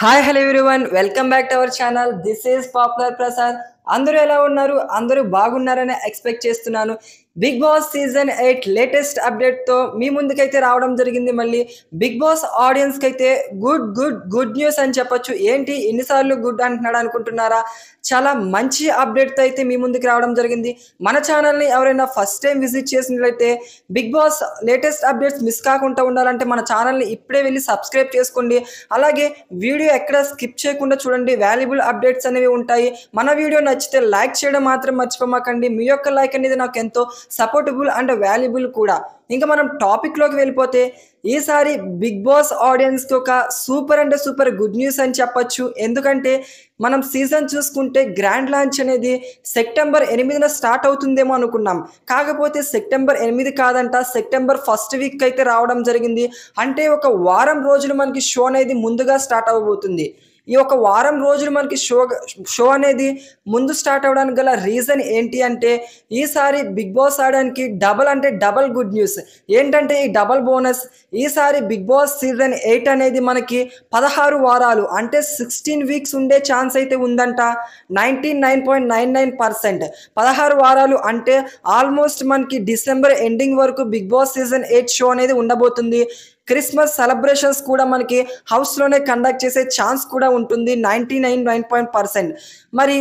Hi hello everyone welcome back to our channel. This is popular Prasad. అందరూ ఎలా ఉన్నారు? అందరూ బాగున్నారని ఎక్స్పెక్ట్ చేస్తున్నాను. బిగ్ బాస్ సీజన్ 8 లేటెస్ట్ అప్డేట్తో మీ ముందుకైతే రావడం జరిగింది. మళ్ళీ బిగ్ బాస్ ఆడియన్స్కి అయితే గుడ్ న్యూస్ అని చెప్పొచ్చు. ఏంటి ఎన్నిసార్లు గుడ్ అంటున్నాడు అనుకుంటున్నారా? చాలా మంచి అప్డేట్తో అయితే మీ ముందుకు రావడం జరిగింది. మన ఛానల్ని ఎవరైనా ఫస్ట్ టైం విజిట్ చేసినట్లయితే Big Boss latest updates miss కాకుండా ఉండాలంటే మన ఛానల్ని ఇప్పుడే వెళ్ళి సబ్స్క్రైబ్ చేసుకోండి. అలాగే వీడియో ఎక్కడ స్కిప్ చేయకుండా చూడండి. వాల్యుబుల్ అప్డేట్స్ అనేవి ఉంటాయి. మన వీడియో నచ్చితే లైక్ చేయడం మాత్రం మర్చిపోమాకండి. మీ యొక్క లైక్ అనేది నాకు ఎంతో సపోర్టబుల్ అండ్ వాల్యుబుల్ కూడా. ఇంకా మనం టాపిక్లోకి వెళ్ళిపోతే ఈసారి బిగ్ బాస్ ఆడియన్స్కి ఒక సూపర్ గుడ్ న్యూస్ అని చెప్పొచ్చు. ఎందుకంటే మనం సీజన్ చూసుకుంటే గ్రాండ్ లాంచ్ అనేది సెప్టెంబర్ 8న స్టార్ట్ అవుతుందేమో అనుకున్నాం. కాకపోతే సెప్టెంబర్ 8 కాదంట, సెప్టెంబర్ 1st వీక్ అయితే రావడం జరిగింది. అంటే ఒక వారం రోజులు మనకి షో అనేది ముందుగా స్టార్ట్ అవ్వబోతుంది. ఈ ఒక వారం రోజులు మనకి షో అనేది ముందు స్టార్ట్ అవ్వడానికి గల రీజన్ ఏంటి అంటే ఈసారి బిగ్ బాస్ ఆడడానికి డబల్ గుడ్ న్యూస్. ఏంటంటే ఈ డబల్ బోనస్. ఈసారి బిగ్ బాస్ సీజన్ 8 అనేది మనకి 16 వారాలు అంటే 16 వీక్స్ ఉండే ఛాన్స్ అయితే ఉందంట. 99.99% 16 వారాలు అంటే ఆల్మోస్ట్ మనకి డిసెంబర్ ఎండింగ్ వరకు బిగ్ బాస్ సీజన్ 8 షో అనేది ఉండబోతుంది. క్రిస్మస్ సెలబ్రేషన్స్ కూడా మనకి హౌస్లోనే కండక్ట్ చేసే ఛాన్స్ కూడా ఉంటుంది 99.9%. మరి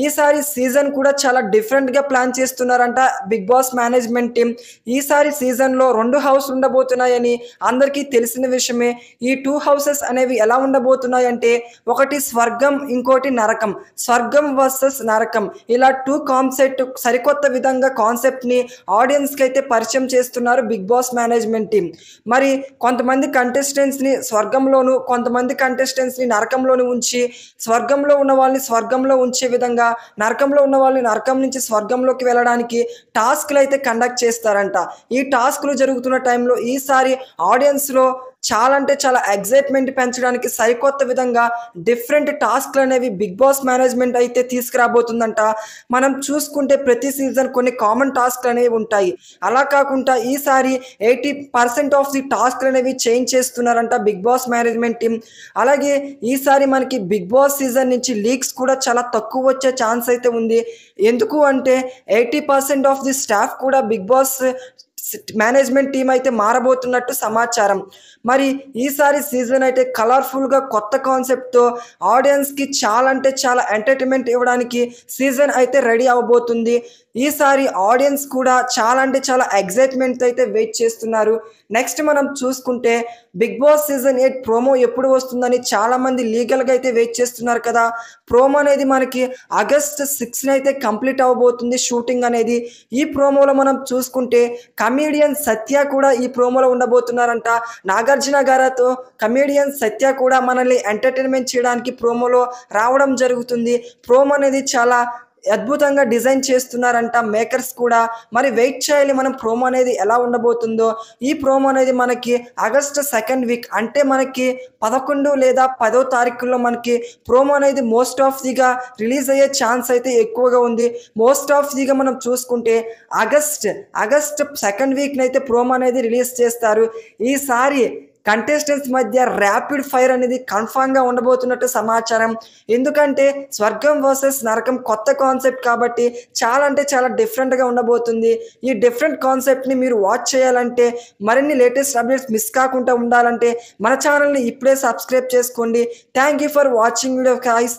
ఈసారి సీజన్ కూడా చాలా డిఫరెంట్గా ప్లాన్ చేస్తున్నారంట బిగ్ బాస్ మేనేజ్మెంట్ టీం. ఈసారి సీజన్లో 2 హౌస్ ఉండబోతున్నాయని అందరికీ తెలిసిన విషయమే. ఈ 2 హౌసెస్ అనేవి ఎలా ఉండబోతున్నాయంటే ఒకటి స్వర్గం, ఇంకోటి నరకం. స్వర్గం వర్సెస్ నరకం, ఇలా 2 కాన్సెప్ట్ సరికొత్త విధంగా కాన్సెప్ట్ని ఆడియన్స్కి అయితే పరిచయం చేస్తున్నారు బిగ్ బాస్ మేనేజ్మెంట్ టీం. మరి కొంతమంది కంటెస్టెంట్స్ని స్వర్గంలోను, కొంతమంది కంటెస్టెంట్స్ని నరకంలోను ఉంచి స్వర్గంలో ఉన్న వాళ్ళని స్వర్గంలో ఉంచే విధంగా నరకంలో ఉన్న వాళ్ళని నరకం నుంచి స్వర్గంలోకి వెళ్ళడానికి టాస్క్లు అయితే కండక్ట్ చేస్తారంట. ఈ టాస్క్లు జరుగుతున్న టైంలో ఈసారి ఆడియన్స్లో చాలా అంటే చాలా ఎగ్జైట్మెంట్ పెంచడానికి సరికొత్త విధంగా డిఫరెంట్ టాస్క్లు అనేవి బిగ్ బాస్ మేనేజ్మెంట్ అయితే తీసుకురాబోతుందంట. మనం చూసుకుంటే ప్రతి సీజన్ కొన్ని కామన్ టాస్క్లు అనేవి ఉంటాయి. అలా కాకుండా ఈసారి 80% ఆఫ్ ది టాస్క్లు అనేవి చేంజ్ చేస్తున్నారంట బిగ్ బాస్ మేనేజ్మెంట్ టీం. అలాగే ఈసారి మనకి బిగ్ బాస్ సీజన్ నుంచి లీక్స్ కూడా చాలా తక్కువ వచ్చే ఛాన్స్ అయితే ఉంది. ఎందుకు అంటే 80% ఆఫ్ ది స్టాఫ్ కూడా బిగ్ బాస్ మేనేజ్మెంట్ టీం అయితే మారబోతున్నట్టు సమాచారం. మరి ఈసారి సీజన్ అయితే కలర్ఫుల్గా కొత్త కాన్సెప్ట్తో ఆడియన్స్కి చాలా అంటే చాలా ఎంటర్టైన్మెంట్ ఇవ్వడానికి సీజన్ అయితే రెడీ అవ్వబోతుంది. ఈసారి ఆడియన్స్ కూడా చాలా అంటే చాలా ఎగ్జైట్మెంట్ అయితే వెయిట్ చేస్తున్నారు. నెక్స్ట్ మనం చూసుకుంటే బిగ్ బాస్ సీజన్ 8 ప్రోమో ఎప్పుడు వస్తుందని చాలామంది లీగల్గా అయితే వెయిట్ చేస్తున్నారు కదా. ప్రోమో అనేది మనకి ఆగస్ట్ 6న అయితే కంప్లీట్ అవ్వబోతుంది షూటింగ్ అనేది. ఈ ప్రోమోలో మనం చూసుకుంటే కమీడియన్ సత్య కూడా ఈ ప్రోమోలో ఉండబోతున్నారంట. నాగార్జున గారితో కమీడియన్ సత్య కూడా మనల్ని ఎంటర్టైన్మెంట్ చేయడానికి ప్రోమోలో రావడం జరుగుతుంది. ప్రోమో అనేది చాలా అద్భుతంగా డిజైన్ చేస్తున్నారంట మేకర్స్ కూడా. మరి వెయిట్ చేయాలి మనం ప్రోమో అనేది ఎలా ఉండబోతుందో. ఈ ప్రోమో అనేది మనకి ఆగస్ట్ 2nd వీక్ అంటే మనకి 11 లేదా 10వ తారీఖుల్లో మనకి ప్రోమో అనేది మోస్ట్ ఆఫ్ దిగా రిలీజ్ అయ్యే ఛాన్స్ అయితే ఎక్కువగా ఉంది. మోస్ట్ ఆఫ్ దిగా మనం చూసుకుంటే ఆగస్ట్ 2nd వీక్ని అయితే ప్రోమో అనేది రిలీజ్ చేస్తారు. ఈసారి కంటెస్టెంట్స్ మధ్య ర్యాపిడ్ ఫైర్ అనేది కన్ఫామ్గా ఉండబోతున్నట్టు సమాచారం. ఎందుకంటే స్వర్గం వర్సెస్ నరకం కొత్త కాన్సెప్ట్ కాబట్టి చాలా అంటే చాలా డిఫరెంట్గా ఉండబోతుంది. ఈ డిఫరెంట్ కాన్సెప్ట్ని మీరు వాచ్ చేయాలంటే, మరిన్ని లేటెస్ట్ అప్డేట్స్ మిస్ కాకుండా ఉండాలంటే మన ఛానల్ని ఇప్పుడే సబ్స్క్రైబ్ చేసుకోండి. Thank you for watching video guys.